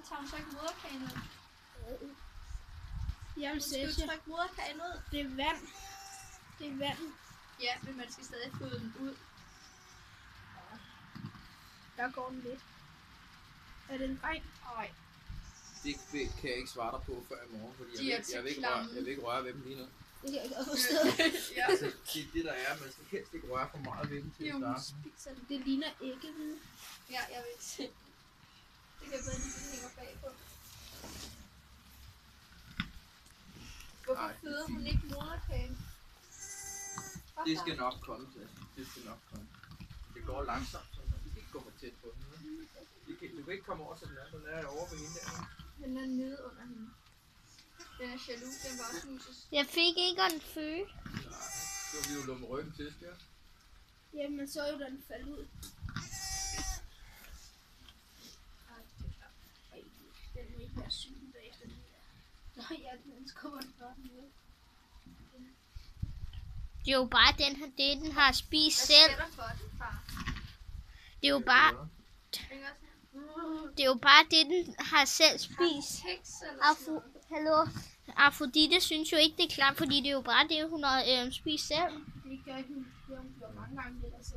tager hun så ikke moderkagen ud? Jamen, Hun skal jo trykke moderkagen ud. det er vand. Det er vand. Ja, men man skal stadig føde den ud. Der går den lidt. Er det en dreng? Nej. Det kan jeg ikke svare dig på før i morgen, fordi jeg vil ikke røre ved dem lige nu. Det kan jeg godt forstå. Ja. Altså, det der er, man skal helst ikke røre for meget ved dem til at starte. Spiser den. Det ligner æggehvide. Ja, jeg vil ikke se. Det kan bedre lige, den hænger bagpå. Hvorfor Nej, føder hun ikke moderkagen? Det skal nok komme til. Det skal nok komme. Det går langsomt, så man skal ikke gå for tæt på den. Du kan ikke komme over til den anden. Den er over ved hende der. Den er nede under hende. Den er jaloux, den var også muses. Jeg fik ikke en føde. Nej, så vil vi jo lumme ryggen til, skal jeg? Jamen, man så jo, da den faldt ud. Ej, det er klart. Ej, den må ikke være syg bagefter den der. Nå ja, den skubber den bare den ud. Det er jo bare den har spist Hvad selv. sker der for den, far? Det er jo bare, Ikke også her? det er jo bare det, den har selv spist. Heks eller sådan noget. Hallo? Afrodite synes jo ikke, det er klart, fordi det er jo bare det, hun har spist selv. Det gør hun. Det har hun gjort mange gange, det der så.